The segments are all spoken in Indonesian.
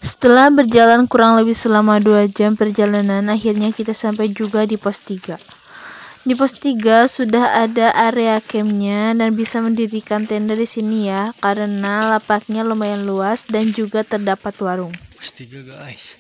Setelah berjalan kurang lebih selama 2 jam perjalanan, akhirnya kita sampai juga di pos 3. Di pos 3 sudah ada area campnya dan bisa mendirikan tenda di sini ya, karena lapaknya lumayan luas dan juga terdapat warung. Pos 3 guys.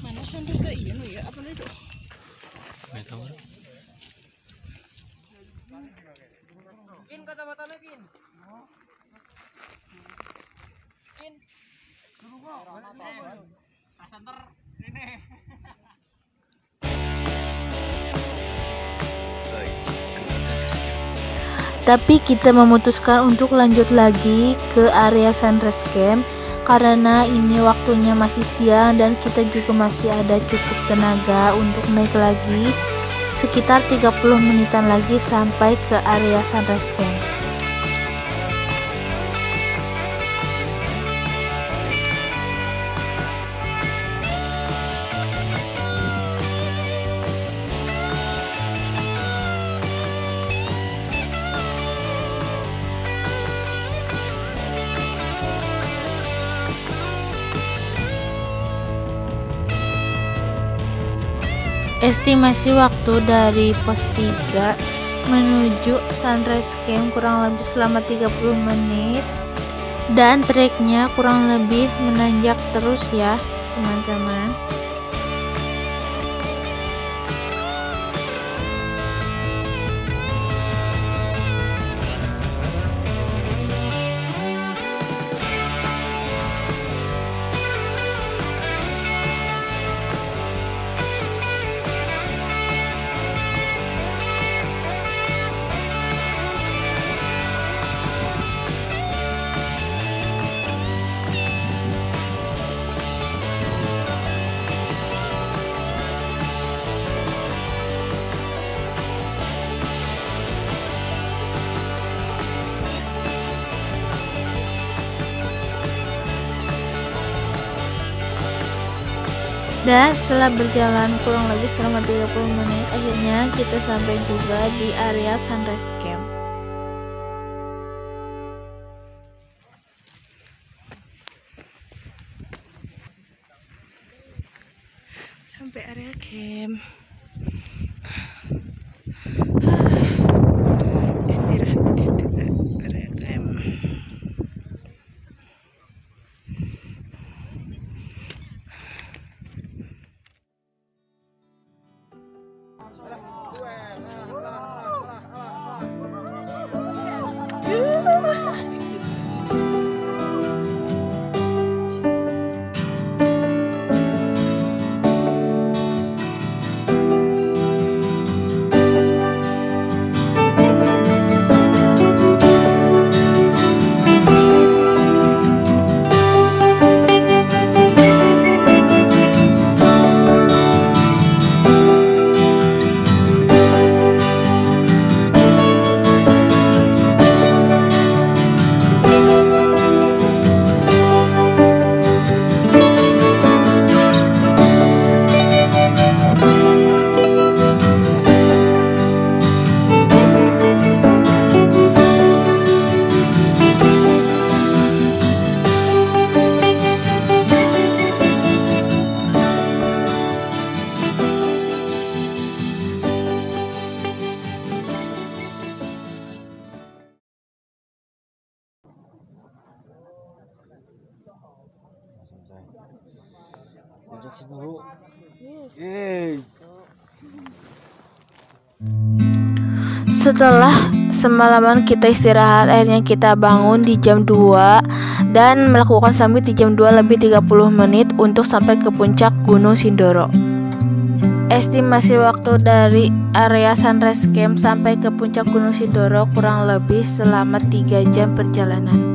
Mana sunrise ke iya ya? Apa itu? Nggak tahu. Kin kacamatanya Kin. Kin. Suruh kok. Center ini. Tapi kita memutuskan untuk lanjut lagi ke area sunrise camp karena ini waktunya masih siang dan kita juga masih ada cukup tenaga untuk naik lagi. Sekitar 30 menitan lagi sampai ke area sunrise camp. Estimasi waktu dari pos 3 menuju sunrise camp kurang lebih selama 30 menit dan treknya kurang lebih menanjak terus ya teman-teman. Dan setelah berjalan kurang lebih selama 30 menit, akhirnya kita sampai juga di area sunrise camp. Sampai area camp. Istirahat area camp. Setelah semalaman kita istirahat, akhirnya kita bangun di jam 2 dan melakukan summit di jam 2 lebih 30 menit untuk sampai ke puncak Gunung Sindoro. Estimasi waktu dari area sunrise camp sampai ke puncak Gunung Sindoro kurang lebih selama 3 jam perjalanan.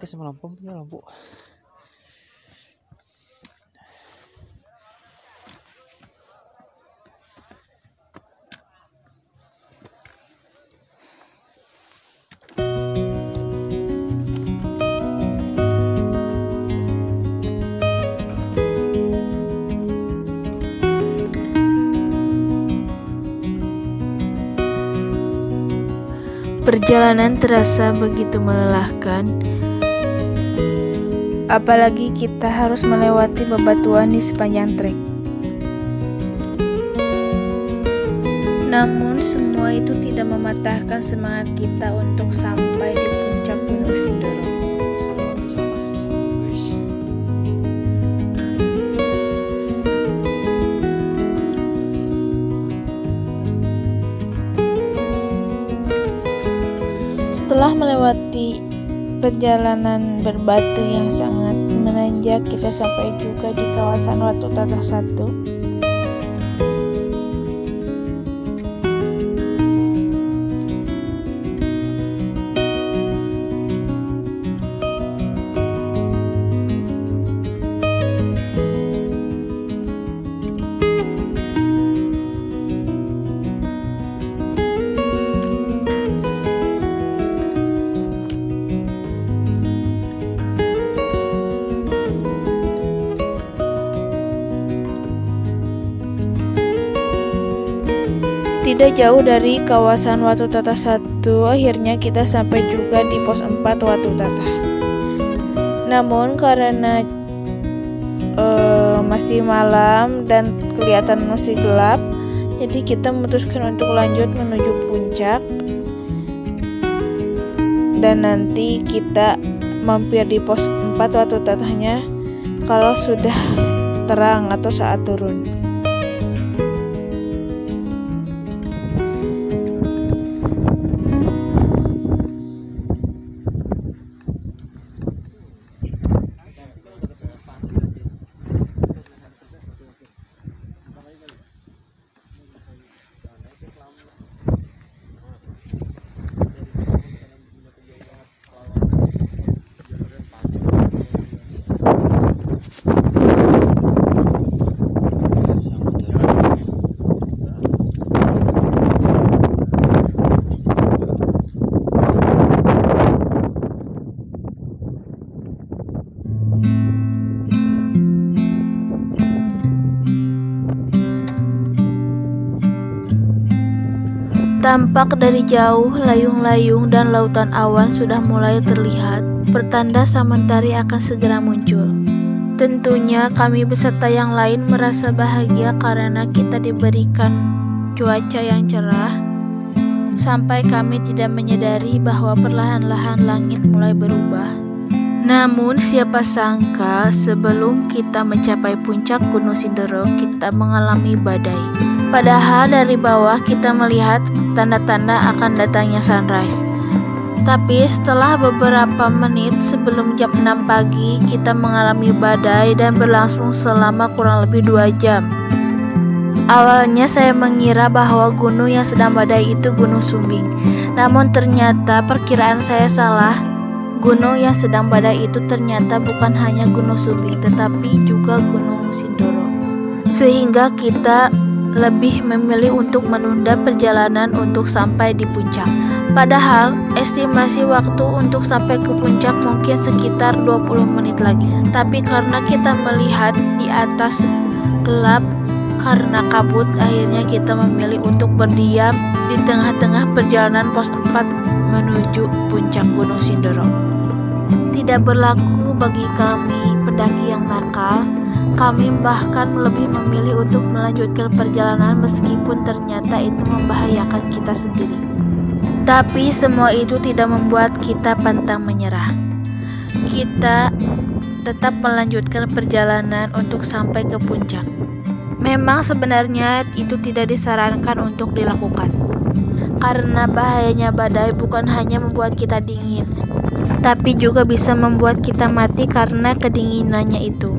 kasih lampu punya lampu. Perjalanan terasa begitu melelahkan, apalagi kita harus melewati bebatuan di sepanjang trek. Namun semua itu tidak mematahkan semangat kita untuk sampai di puncak Gunung Sindoro. Setelah melewati perjalanan berbatu yang sangat menanjak, kita sampai juga di kawasan Watu Tata 1. Tidak jauh dari kawasan Watu Tata 1, akhirnya kita sampai juga di pos 4 Watu Tata. Namun karena masih malam dan kelihatan masih gelap, jadi kita memutuskan untuk lanjut menuju puncak. Dan nanti kita mampir di pos 4 Watu Tatanya kalau sudah terang atau saat turun. Tampak dari jauh, layung-layung dan lautan awan sudah mulai terlihat, pertanda sang mentari akan segera muncul. Tentunya kami beserta yang lain merasa bahagia karena kita diberikan cuaca yang cerah, sampai kami tidak menyadari bahwa perlahan-lahan langit mulai berubah. Namun siapa sangka sebelum kita mencapai puncak Gunung Sindoro, kita mengalami badai. Padahal dari bawah kita melihat tanda-tanda akan datangnya sunrise. Tapi setelah beberapa menit sebelum jam 6 pagi, kita mengalami badai dan berlangsung selama kurang lebih 2 jam. Awalnya saya mengira bahwa gunung yang sedang badai itu Gunung Sumbing. Namun ternyata perkiraan saya salah. Gunung yang sedang badai itu ternyata bukan hanya Gunung Sumbing, tetapi juga Gunung Sindoro. Sehingga kita lebih memilih untuk menunda perjalanan untuk sampai di puncak. Padahal estimasi waktu untuk sampai ke puncak mungkin sekitar 20 menit lagi. Tapi karena kita melihat di atas gelap karena kabut, akhirnya kita memilih untuk berdiam di tengah-tengah perjalanan pos 4 menuju puncak Gunung Sindoro. Tidak berlaku bagi kami pendaki yang nakal. Kami bahkan lebih memilih untuk melanjutkan perjalanan meskipun ternyata itu membahayakan kita sendiri. Tapi semua itu tidak membuat kita pantang menyerah. Kita tetap melanjutkan perjalanan untuk sampai ke puncak. Memang sebenarnya itu tidak disarankan untuk dilakukan. Karena bahayanya badai bukan hanya membuat kita dingin, tapi juga bisa membuat kita mati karena kedinginannya itu.